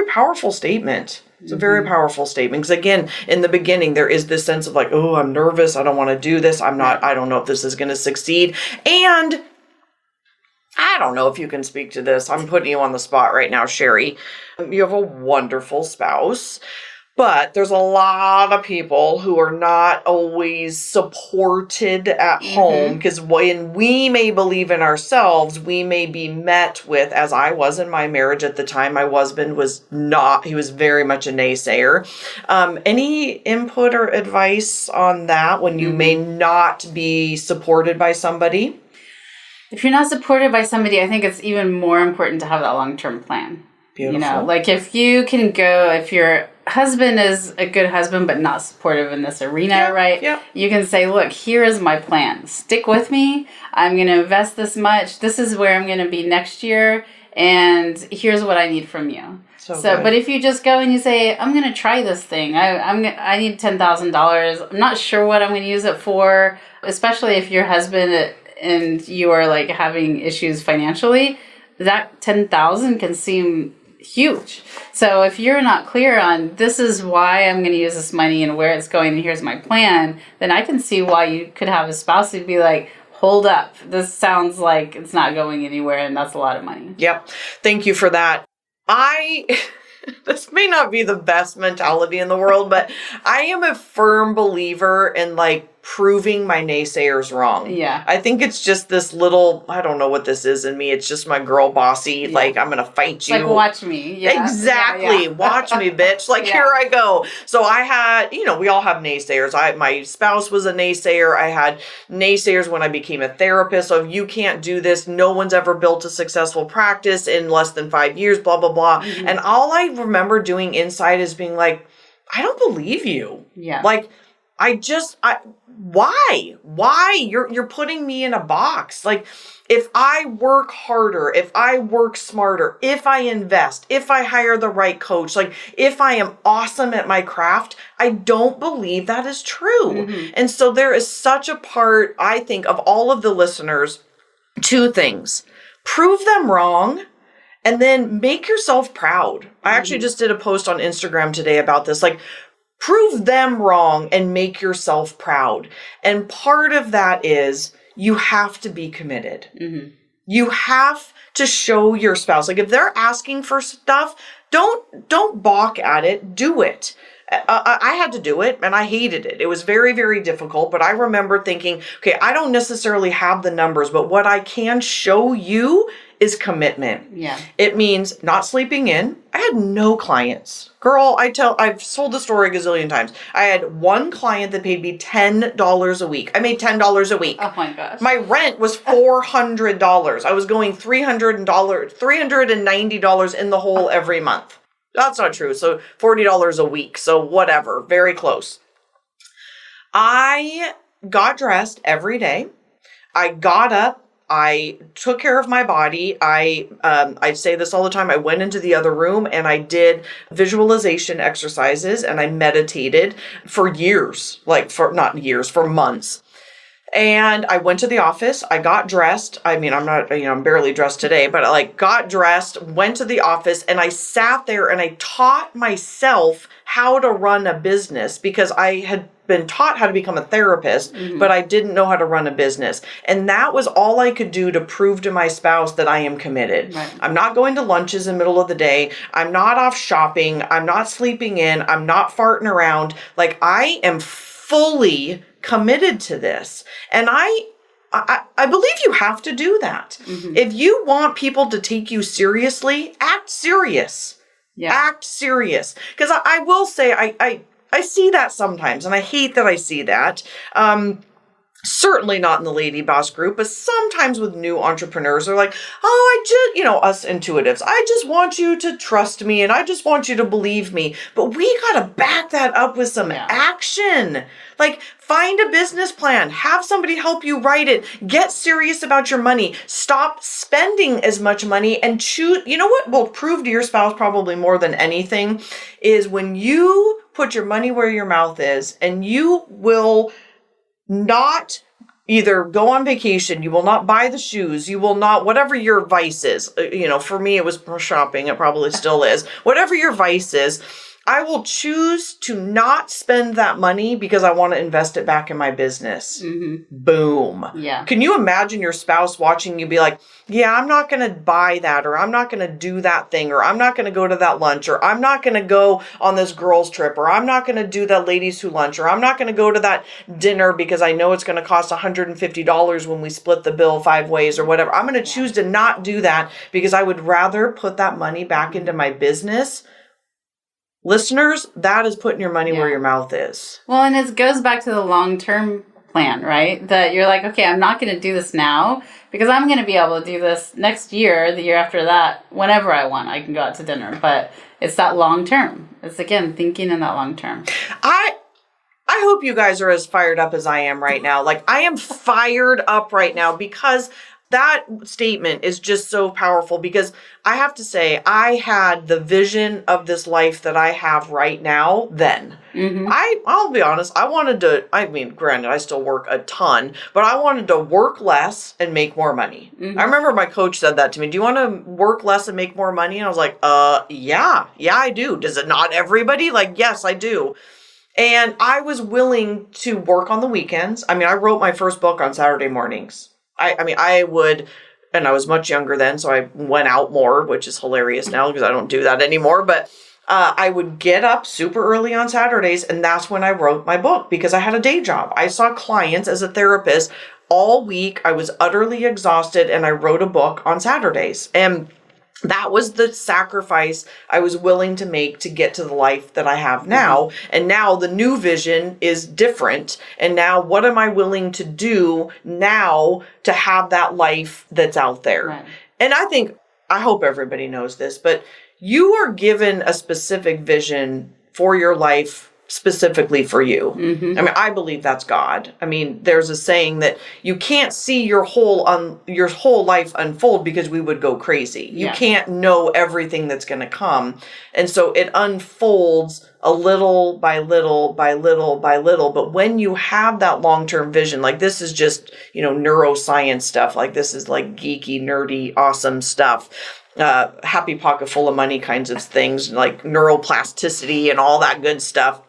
powerful statement. It's a very powerful statement because, again, in the beginning, there is this sense of like, oh, I'm nervous. I don't want to do this. I don't know if this is going to succeed. And I don't know if you can speak to this. I'm putting you on the spot right now, Sherry. You have a wonderful spouse. But there's a lot of people who are not always supported at home because when we may believe in ourselves, we may be met with, as I was in my marriage at the time, my husband was not, he was very much a naysayer. Any input or advice on that when you may not be supported by somebody?
If you're not supported by somebody, I think it's even more important to have that long-term plan.
Beautiful.
You know, like if you can go, if your husband is a good husband but not supportive in this arena, right?
Yeah.
You can say, look, here is my plan. Stick with me. I'm going to invest this much. This is where I'm going to be next year. And here's what I need from you. So but if you just go and you say, I'm going to try this thing. I need $10,000. I'm not sure what I'm going to use it for, especially if your husband and you are like having issues financially. That $10,000 can seem huge. So if you're not clear on this is why I'm going to use this money and where it's going and here's my plan, then I can see why you could have a spouse who'd be like, hold up, this sounds like it's not going anywhere and that's a lot of money.
Yep. Thank you for that. This may not be the best mentality in the world, but I am a firm believer in like proving my naysayers wrong.
Yeah.
I think it's just this little, I don't know what this is in me. It's just my girl bossy. Like, I'm going to fight you.
Like, watch me. Yeah.
Exactly. Watch me, bitch. Like, here I go. So I had, we all have naysayers. My spouse was a naysayer. I had naysayers when I became a therapist. So if you can't do this, no one's ever built a successful practice in less than 5 years, blah, blah, blah. And all I remember doing inside is being like, I don't believe you.
Yeah.
Like, why? You're putting me in a box. Like, if I work harder, if I work smarter, if I invest, if I hire the right coach, like if I am awesome at my craft, I don't believe that is true. And so there is such a part, I think, of all of the listeners, two things. Prove them wrong. And then make yourself proud. I actually just did a post on Instagram today about this. Like, prove them wrong and make yourself proud. And part of that is you have to be committed. You have to show your spouse. Like if they're asking for stuff, don't balk at it. Do it. I had to do it and I hated it. It was very, very difficult. But I remember thinking, okay, I don't necessarily have the numbers, but what I can show you is commitment.
Yeah.
It means not sleeping in. I had no clients. Girl, I've sold the story a gazillion times. I had one client that paid me $10 a week. I made $10 a week.
Oh my gosh.
My rent was $400. I was going $390 in the hole every month. That's not true. So $40 a week. So whatever. Very close. I got dressed every day. I got up. I took care of my body. I say this all the time. I went into the other room and I did visualization exercises and I meditated for years, for months. And I went to the office. I got dressed. I mean, I'm barely dressed today, but I got dressed, went to the office, and I sat there and I taught myself how to run a business because I had been taught how to become a therapist, but I didn't know how to run a business. And that was all I could do to prove to my spouse that I am committed.
Right.
I'm not going to lunches in the middle of the day. I'm not off shopping. I'm not sleeping in. I'm not farting around. Like, I am fully committed to this. And I believe you have to do that. If you want people to take you seriously, act serious. Yeah. Act serious. Because I will say, I see that sometimes, and I hate that I see that. Certainly not in the Lady Boss group, but sometimes with new entrepreneurs, they're like, oh, us intuitives, I just want you to trust me and I just want you to believe me. But we got to back that up with some action. Like, find a business plan, have somebody help you write it, get serious about your money, stop spending as much money and choose. You know what will prove to your spouse probably more than anything is when you put your money where your mouth is, and you will not either go on vacation, you will not buy the shoes, you will not, whatever your vice is, for me, it was shopping, it probably still is, whatever your vice is, I will choose to not spend that money because I want to invest it back in my business. Mm-hmm. Boom.
Yeah.
Can you imagine your spouse watching you be like, yeah, I'm not going to buy that, or I'm not going to do that thing, or I'm not going to go to that lunch, or I'm not going to go on this girls trip, or I'm not going to do that ladies who lunch, or I'm not going to go to that dinner because I know it's going to cost $150 when we split the bill 5 ways or whatever. I'm going to choose to not do that because I would rather put that money back into my business. Listeners, that is putting your money where your mouth is.
Well, and it goes back to the long-term plan, right? That you're like, okay, I'm not going to do this now because I'm going to be able to do this next year, the year after that, whenever I want. I can go out to dinner, but it's that long-term. It's, again, thinking in that long-term.
I hope you guys are as fired up as I am right now. Like, I am fired up right now because that statement is just so powerful, because I have to say, I had the vision of this life that I have right now then. Mm-hmm. I'll be honest, granted, I still work a ton, but I wanted to work less and make more money. Mm-hmm. I remember my coach said that to me. Do you want to work less and make more money? And I was like, yeah, I do. Does it not everybody? Like, yes, I do. And I was willing to work on the weekends. I mean, I wrote my first book on Saturday mornings. I would, and I was much younger then, so I went out more, which is hilarious now because I don't do that anymore. But I would get up super early on Saturdays, and that's when I wrote my book because I had a day job. I saw clients as a therapist all week. I was utterly exhausted, and I wrote a book on Saturdays. And that was the sacrifice I was willing to make to get to the life that I have now. Mm-hmm. And now the new vision is different. And now what am I willing to do now to have that life that's out there? Right. And I hope everybody knows this, but you are given a specific vision for your life specifically for you. Mm-hmm. I mean, I believe that's God. I mean, there's a saying that you can't see your whole life unfold because we would go crazy. You can't know everything that's going to come. And so it unfolds a little by little by little by little. But when you have that long-term vision, like this is just, neuroscience stuff. Like this is like geeky, nerdy, awesome stuff. Happy pocket full of money kinds of things, like neuroplasticity and all that good stuff,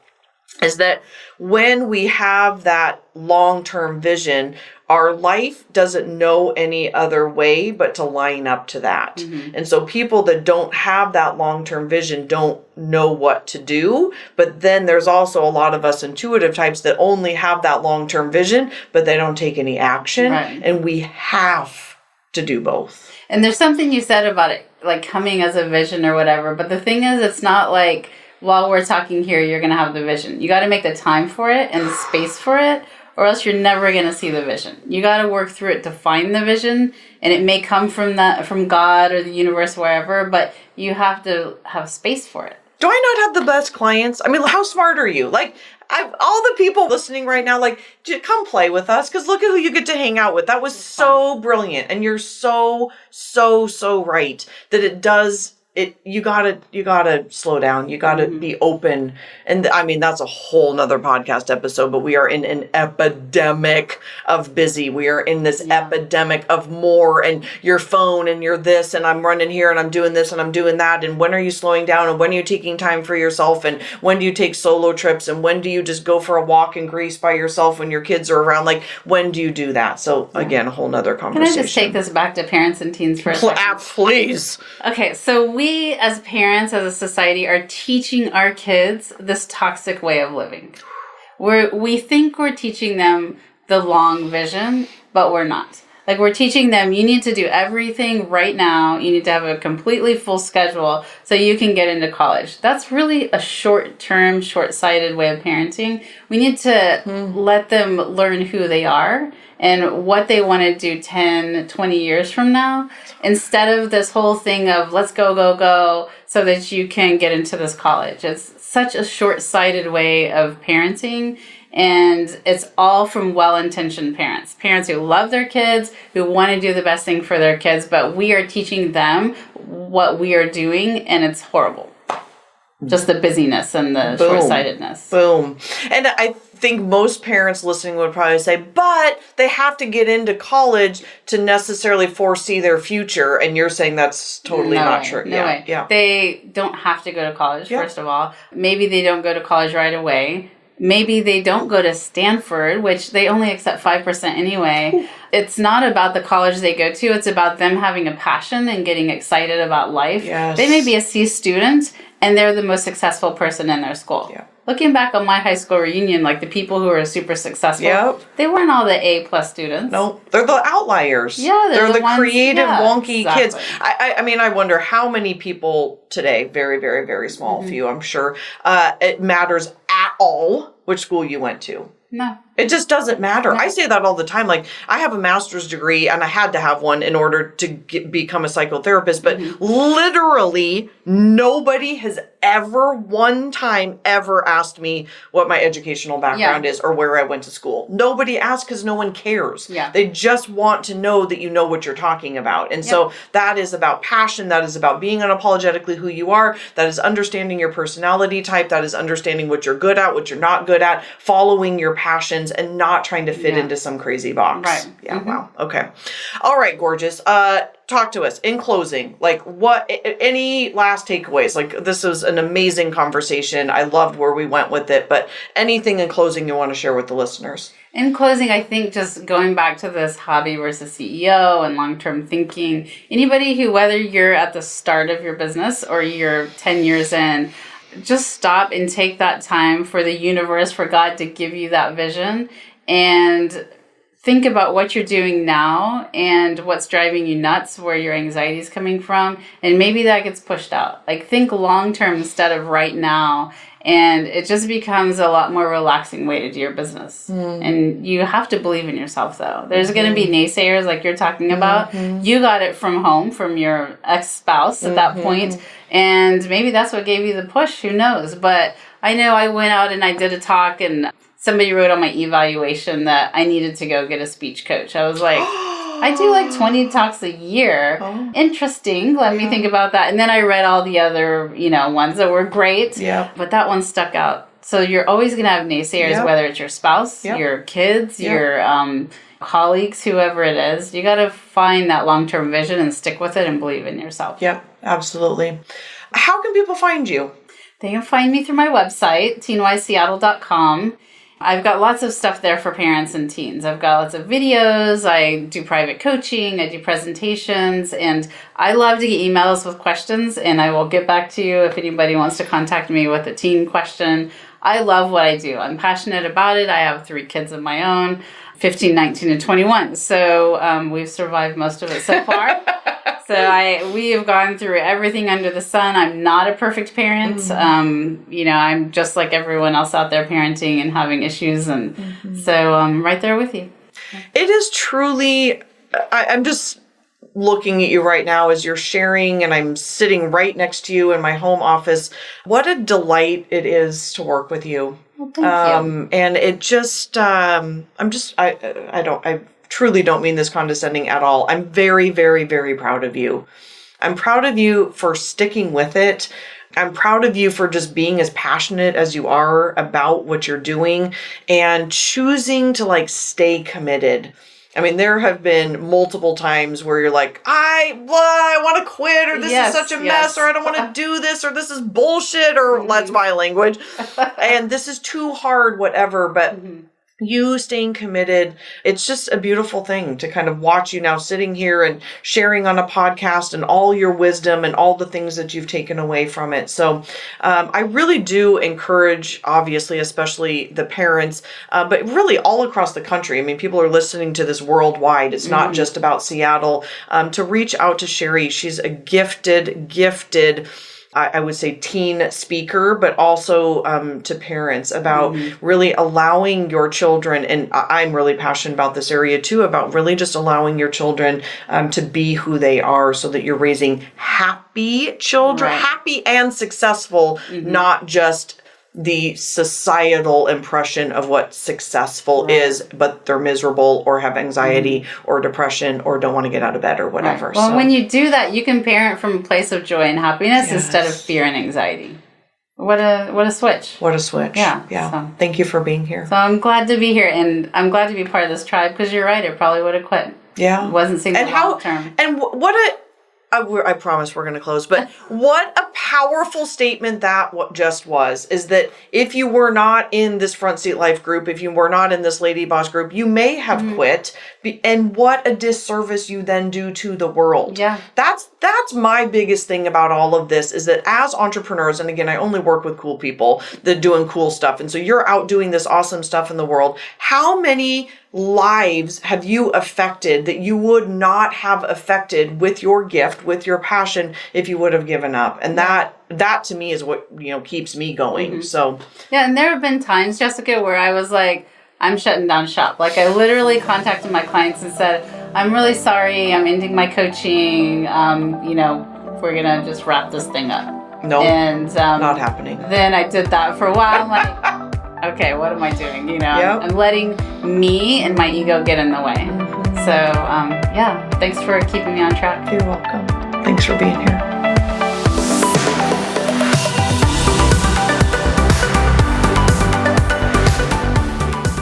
is that when we have that long-term vision, our life doesn't know any other way but to line up to that. Mm-hmm. And so people that don't have that long-term vision don't know what to do. But then there's also a lot of us intuitive types that only have that long-term vision, but they don't take any action. Right. And we have to do both.
And there's something you said about it, like coming as a vision or whatever. But the thing is, it's not like while we're talking here, you're going to have the vision. You got to make the time for it and the space for it, or else you're never going to see the vision. You got to work through it to find the vision, and it may come from God or the universe, wherever, but you have to have space for it.
Do I not have the best clients? I mean, how smart are you? Like, all the people listening right now, like, come play with us, because look at who you get to hang out with. That was so brilliant, and you're so, so, so right that it does. You gotta slow down. You gotta be open. And I mean, that's a whole nother podcast episode, but we are in an epidemic of busy. We are in this epidemic of more, and your phone, and you're this, and I'm running here, and I'm doing this, and I'm doing that. And when are you slowing down? And when are you taking time for yourself? And when do you take solo trips? And when do you just go for a walk in Greece by yourself when your kids are around? Like, when do you do that? So again, a whole nother conversation.
Can I just take this back to parents and teens for a second?
Please.
Okay, so we as parents, as a society, are teaching our kids this toxic way of living. We think we're teaching them the long vision, but we're not. Like, we're teaching them, you need to do everything right now. You need to have a completely full schedule so you can get into college. That's really a short-term, short-sighted way of parenting. We need to let them learn who they are and what they want to do 10, 20 years from now, instead of this whole thing of let's go, go, go, so that you can get into this college. It's such a short-sighted way of parenting, and it's all from well-intentioned parents. Parents who love their kids, who want to do the best thing for their kids, but we are teaching them what we are doing, and it's horrible. Just the busyness and the short-sightedness.
Boom. And I think most parents listening would probably say, but they have to get into college to necessarily foresee their future. And you're saying that's totally not true.
No way.
Yeah.
They don't have to go to college, first of all. Maybe they don't go to college right away. Maybe they don't go to Stanford, which they only accept 5% anyway. Ooh. It's not about the college they go to. It's about them having a passion and getting excited about life.
Yes.
They may be a C student, and they're the most successful person in their school. Yeah. Looking back on my high school reunion, like the people who were super successful, they weren't all the A+ students.
No, they're the outliers.
Yeah,
they're the
ones,
creative, wonky kids. I mean, I wonder how many people today, very, very, very small few, I'm sure, it matters at all which school you went to.
No.
It just doesn't matter. No. I say that all the time. Like, I have a master's degree and I had to have one in order to become a psychotherapist. But literally nobody has ever one time ever asked me what my educational background is or where I went to school. Nobody asked because no one cares.
Yeah.
They just want to know that you know what you're talking about. And so that is about passion. That is about being unapologetically who you are. That is understanding your personality type. That is understanding what you're good at, what you're not good at, following your passions, and not trying to fit into some crazy box.
Right.
Yeah. Wow. Okay. All right, gorgeous. Talk to us in closing. Like, what, any last takeaways? Like, this was an amazing conversation. I loved where we went with it, but anything in closing you want to share with the listeners?
In closing, I think just going back to this hobby versus CEO and long-term thinking, anybody who, whether you're at the start of your business or you're 10 years in, just stop and take that time for the universe, for God to give you that vision, and think about what you're doing now and what's driving you nuts, where your anxiety is coming from, and maybe that gets pushed out. Like, think long-term instead of right now, and it just becomes a lot more relaxing way to do your business. And you have to believe in yourself, though. There's going to be naysayers like you're talking about. You got it from home, from your ex-spouse at that point, and maybe that's what gave you the push. Who knows? But I know I went out and I did a talk, and somebody wrote on my evaluation that I needed to go get a speech coach. I was like, I do like 20 talks a year. Interesting. Let me think about that. And then I read all the other, ones that were great. Yeah. But that one stuck out. So you're always going to have naysayers, whether it's your spouse, your kids, your colleagues, whoever it is. You got to find that long-term vision and stick with it and believe in yourself.
Yep, absolutely. How can people find you?
They can find me through my website, teenwiseseattle.com. I've got lots of stuff there for parents and teens. I've got lots of videos. I do private coaching. I do presentations. And I love to get emails with questions. And I will get back to you if anybody wants to contact me with a teen question. I love what I do. I'm passionate about it. I have 3 kids of my own, 15, 19, and 21. So we've survived most of it so far. So we have gone through everything under the sun. I'm not a perfect parent. I'm just like everyone else out there parenting and having issues. And so I'm right there with you.
It is truly, I'm just looking at you right now as you're sharing, and I'm sitting right next to you in my home office. What a delight it is to work with you.
Well, thank you.
And it just, I truly don't mean this condescending at all. I'm very, very, very proud of you. I'm proud of you for sticking with it. I'm proud of you for just being as passionate as you are about what you're doing and choosing to stay committed. I mean, there have been multiple times where you're like, I want to quit, or this is such a mess, or I don't want to do this, or this is bullshit, or that's my language, and this is too hard, whatever. But you staying committed. It's just a beautiful thing to kind of watch you now sitting here and sharing on a podcast and all your wisdom and all the things that you've taken away from it. So I really do encourage, obviously, especially the parents, but really all across the country. I mean, people are listening to this worldwide. It's not just about Seattle, to reach out to Sherry. She's a gifted, I would say teen speaker, but also to parents about really allowing your children, and I'm really passionate about this area too, about really just allowing your children to be who they are so that you're raising happy children, happy and successful, not just the societal impression of what successful is, but they're miserable or have anxiety or depression or don't want to get out of bed or whatever.
Well, when you do that, you can parent from a place of joy and happiness instead of fear and anxiety. What a switch.
What a switch. Yeah. So, thank you for being here.
So I'm glad to be here, and I'm glad to be part of this tribe, because you're right, it probably would have quit.
Yeah.
It wasn't seeing the long term.
And I promise we're going to close, but what a powerful statement that just was, is that if you were not in this Front Seat Life group, if you were not in this Lady Boss group, you may have quit, and what a disservice you then do to the world.
Yeah.
That's my biggest thing about all of this, is that as entrepreneurs, and again, I only work with cool people that are doing cool stuff, and so you're out doing this awesome stuff in the world. How many lives have you affected that you would not have affected with your gift, with your passion, if you would have given up? And that to me is what, keeps me going. So
yeah, and there have been times, Jessica, where I was like, I'm shutting down shop. Like, I literally contacted my clients and said, I'm really sorry, I'm ending my coaching. We're gonna just wrap this thing up.
No, and not happening.
Then I did that for a while. I'm like, okay, what am I doing? I'm letting me and my ego get in the way. So, thanks for keeping me on track.
You're welcome. Thanks for being here.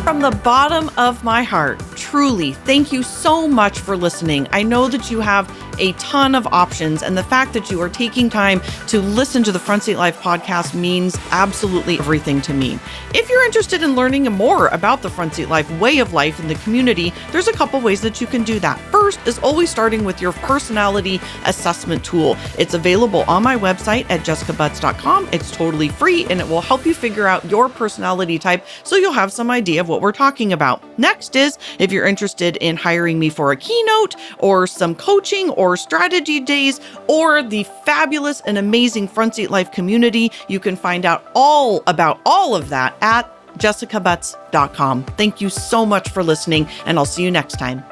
From the bottom of my heart, truly, thank you so much for listening. I know that you have a ton of options, and the fact that you are taking time to listen to the Front Seat Life podcast means absolutely everything to me. If you're interested in learning more about the Front Seat Life way of life in the community, there's a couple ways that you can do that. First is always starting with your personality assessment tool. It's available on my website at jessicabutts.com. It's totally free, and it will help you figure out your personality type so you'll have some idea of what we're talking about. Next is, if you're interested in hiring me for a keynote or some coaching or strategy days or the fabulous and amazing Front Seat Life community, you can find out all about all of that at jessicabutts.com. Thank you so much for listening, and I'll see you next time.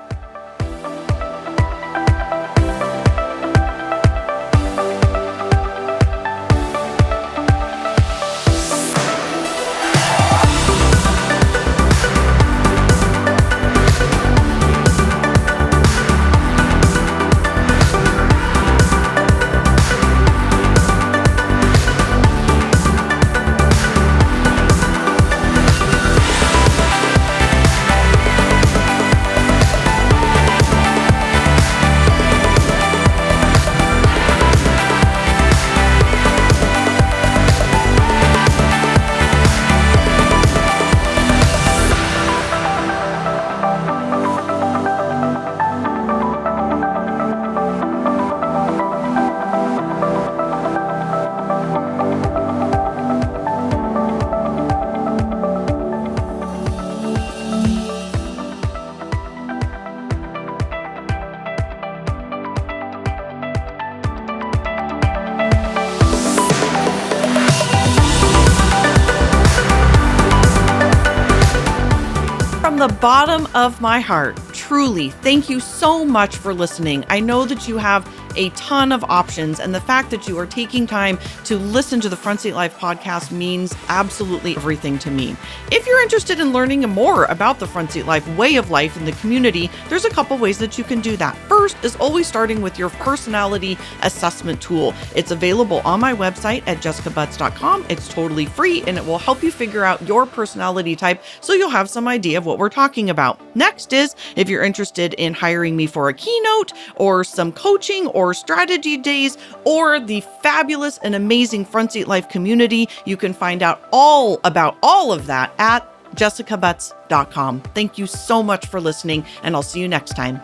From the bottom of my heart, truly, thank you so much for listening. I know that you have a ton of options, and the fact that you are taking time to listen to the Front Seat Life podcast means absolutely everything to me. If you're interested in learning more about the Front Seat Life way of life in the community, there's a couple ways that you can do that. First is always starting with your personality assessment tool. It's available on my website at jessicabutts.com. It's totally free, and it will help you figure out your personality type so you'll have some idea of what we're talking about. Next is, if you're interested in hiring me for a keynote or some coaching or strategy days or the fabulous and amazing Front Seat Life community, you can find out all about all of that at jessicabutts.com. Thank you so much for listening, and I'll see you next time.